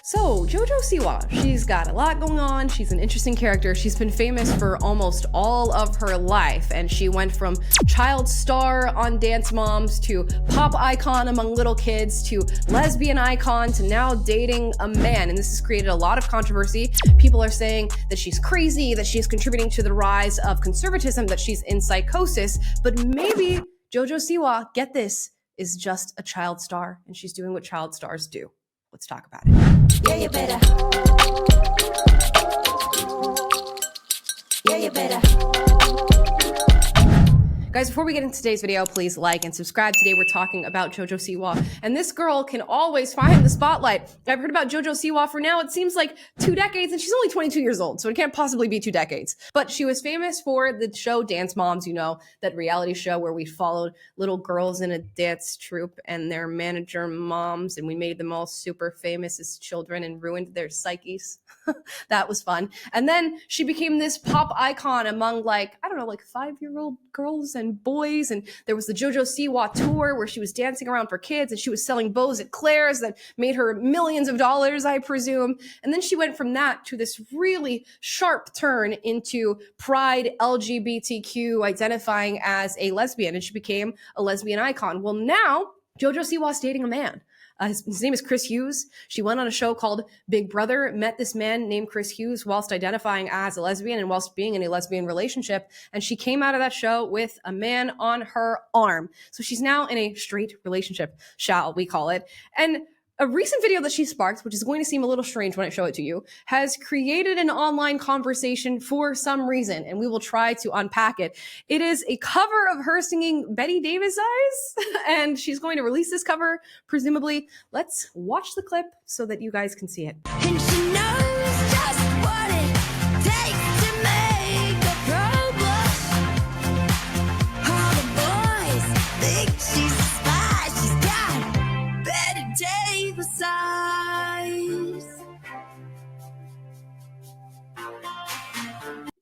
So, Jojo Siwa, she's got a lot going on. She's an interesting character. She's been famous for almost all of her life, and she went from child star on Dance Moms to pop icon among little kids to lesbian icon to now dating a man. And this has created a lot of controversy. People are saying that she's crazy, that she's contributing to the rise of conservatism, that she's in psychosis, but maybe Jojo Siwa, get this, is just a child star, and she's doing what child stars do. Let's talk about it. Yeah, you better. Yeah, you better. Guys, before we get into today's video, please like and subscribe. Today we're talking about Jojo Siwa, and this girl can always find the spotlight. I've heard about Jojo Siwa for now, it seems like 2 decades, and she's only 22 years old, so it can't possibly be 2 decades. But she was famous for the show Dance Moms, you know, that reality show where we followed little girls in a dance troupe and their manager moms, and we made them all super famous as children and ruined their psyches. That was fun. And then she became this pop icon among, like, I don't know, like 5-year-old girls and boys. And there was the Jojo Siwa tour where she was dancing around for kids and she was selling bows at Claire's that made her millions of dollars, I presume. And then she went from that to this really sharp turn into Pride LGBTQ, identifying as a lesbian, and she became a lesbian icon. Well, now Jojo Siwa's dating a man. His name is Chris Hughes. She went on a show called Big Brother, met this man named Chris Hughes whilst identifying as a lesbian and whilst being in a lesbian relationship. And she came out of that show with a man on her arm. So she's now in a straight relationship, shall we call it. And a recent video that she sparked, which is going to seem a little strange when I show it to you, has created an online conversation for some reason, and we will try to unpack it. It is a cover of her singing Betty Davis Eyes, and she's going to release this cover, presumably. Let's watch the clip so that you guys can see it. And she knows just what it takes to make a pro blush. All the boys think she's a spy. She's got Betty Davis eyes.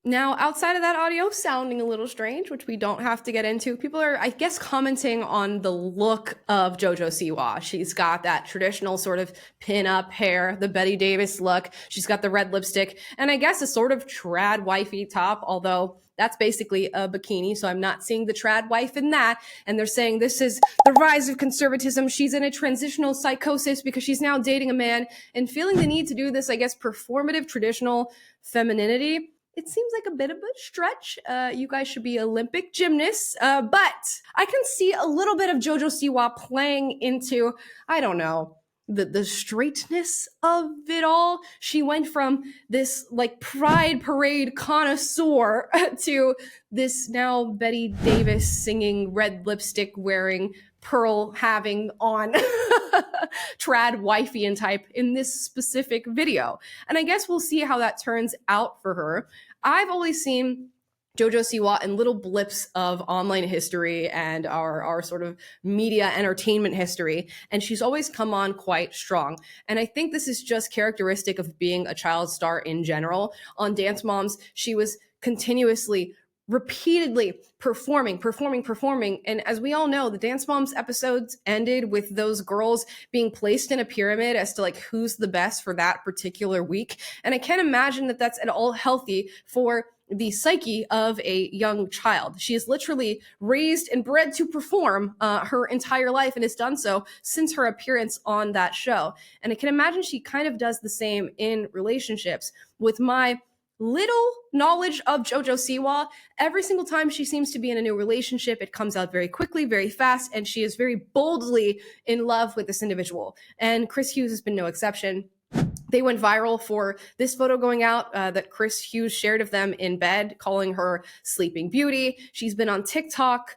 Now, outside of that audio sounding a little strange, which we don't have to get into, people are, I guess, commenting on the look of Jojo Siwa. She's got that traditional sort of pin-up hair, the Betty Davis look. She's got the red lipstick, and I guess a sort of trad wifey top, although that's basically a bikini, so I'm not seeing the trad wife in that. And they're saying this is the rise of conservatism. She's in a transitional psychosis because she's now dating a man and feeling the need to do this, I guess, performative traditional femininity. It seems like a bit of a stretch. You guys should be Olympic gymnasts. But I can see a little bit of Jojo Siwa playing into, I don't know, the straightness of it all. She went from this like pride parade connoisseur to this now Betty Davis singing, red lipstick wearing, pearl having on trad wifey and type in this specific video. And I guess we'll see how that turns out for her. I've always seen Jojo Siwa in little blips of online history and our sort of media entertainment history, and she's always come on quite strong. And I think this is just characteristic of being a child star in general. On Dance Moms, she was continuously repeatedly performing. And as we all know, the Dance Moms episodes ended with those girls being placed in a pyramid as to like who's the best for that particular week. And I can't imagine that that's at all healthy for the psyche of a young child. She is literally raised and bred to perform her entire life and has done so since her appearance on that show. And I can imagine she kind of does the same in relationships. With my little knowledge of Jojo Siwa, every single time she seems to be in a new relationship, it comes out very quickly, very fast, and she is very boldly in love with this individual. And Chris Hughes has been no exception. They went viral for this photo going out that Chris Hughes shared of them in bed, calling her Sleeping Beauty. She's been on TikTok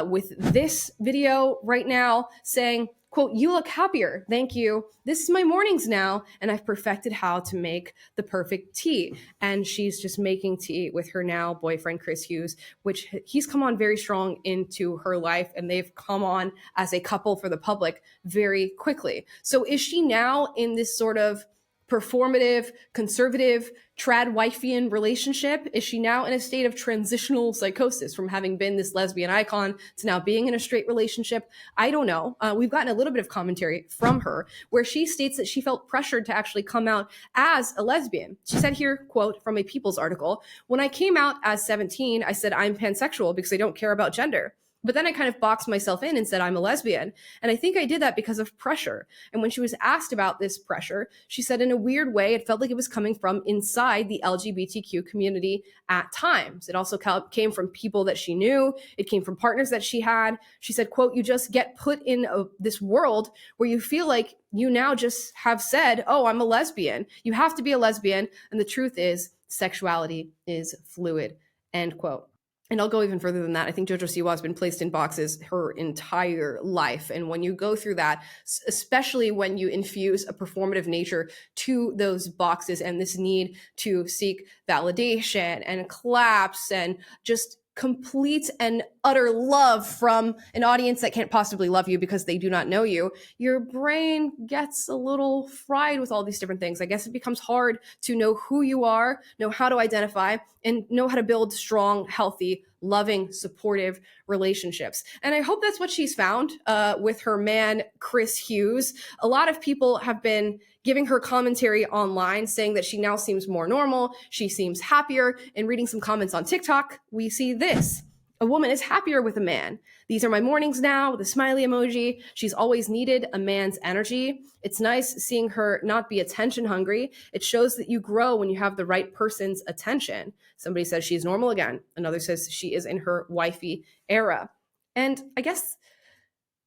with this video right now saying, quote, "You look happier. Thank you. This is my mornings now, and I've perfected how to make the perfect tea." And she's just making tea with her now boyfriend, Chris Hughes, which he's come on very strong into her life, and they've come on as a couple for the public very quickly. So is she now in this sort of performative, conservative, Tradwifean relationship? Is she now in a state of transitional psychosis from having been this lesbian icon to now being in a straight relationship? I don't know. We've gotten a little bit of commentary from her where she states that she felt pressured to actually come out as a lesbian. She said here, quote, from a People's article, "When I came out as 17, I said I'm pansexual because I don't care about gender. But then I kind of boxed myself in and said I'm a lesbian. And I think I did that because of pressure." And when she was asked about this pressure, she said in a weird way, it felt like it was coming from inside the LGBTQ community at times. It also came from people that she knew. It came from partners that she had. She said, quote, "You just get put in this world where you feel like you now just have said, oh, I'm a lesbian. You have to be a lesbian. And the truth is sexuality is fluid," end quote. And I'll go even further than that. I think Jojo Siwa has been placed in boxes her entire life. And when you go through that, especially when you infuse a performative nature to those boxes and this need to seek validation and claps and just complete and utter love from an audience that can't possibly love you because they do not know you, your brain gets a little fried with all these different things. I guess it becomes hard to know who you are, know how to identify, and know how to build strong, healthy, loving, supportive relationships. And I hope that's what she's found with her man, Chris Hughes. A lot of people have been giving her commentary online saying that she now seems more normal, she seems happier. And reading some comments on TikTok, we see this. "A woman is happier with a man. These are my mornings now," with a smiley emoji. "She's always needed a man's energy. It's nice seeing her not be attention hungry. It shows that you grow when you have the right person's attention." Somebody says she's normal again. Another says she is in her wifey era. And I guess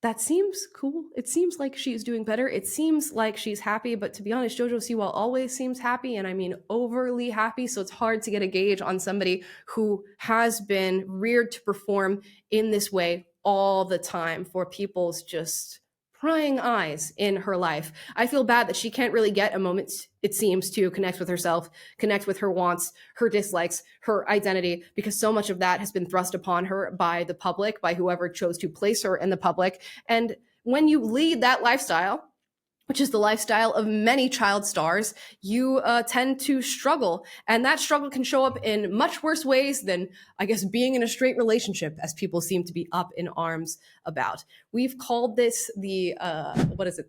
that seems cool. It seems like she's doing better. It seems like she's happy, but to be honest, Jojo Siwa always seems happy, and I mean overly happy, so it's hard to get a gauge on somebody who has been reared to perform in this way all the time for people's just prying eyes in her life. I feel bad that she can't really get a moment, it seems, to connect with herself, connect with her wants, her dislikes, her identity, because so much of that has been thrust upon her by the public, by whoever chose to place her in the public. And when you lead that lifestyle, which is the lifestyle of many child stars, you tend to struggle. And that struggle can show up in much worse ways than, I guess, being in a straight relationship, as people seem to be up in arms about. We've called this the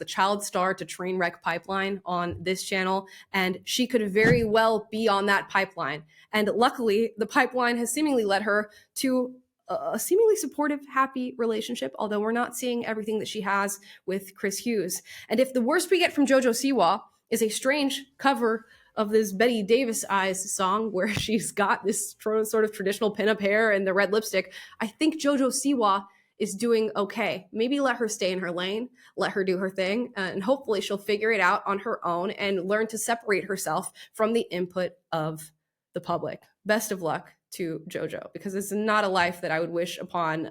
child star to train wreck pipeline on this channel. And she could very well be on that pipeline. And luckily, the pipeline has seemingly led her to a seemingly supportive, happy relationship, although we're not seeing everything that she has with Chris Hughes. And if the worst we get from Jojo Siwa is a strange cover of this Betty Davis Eyes song where she's got this sort of traditional pinup hair and the red lipstick, I think Jojo Siwa is doing okay. Maybe let her stay in her lane, let her do her thing, and hopefully she'll figure it out on her own and learn to separate herself from the input of the public. Best of luck to Jojo, because it's not a life that I would wish upon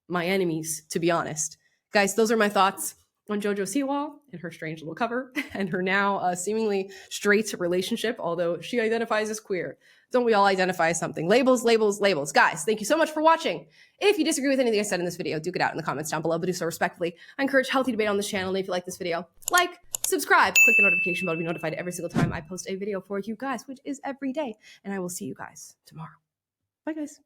my enemies, to be honest. Guys, those are my thoughts on Jojo Siwa and her strange little cover and her now seemingly straight relationship, although she identifies as queer. Don't we all identify as something? Labels, labels, labels. Guys, thank you so much for watching. If you disagree with anything I said in this video, do get out in the comments down below, but do so respectfully. I encourage healthy debate on this channel, and if you like this video, like, subscribe, click the notification bell to be notified every single time I post a video for you guys, which is every day. And I will see you guys tomorrow. Bye, guys.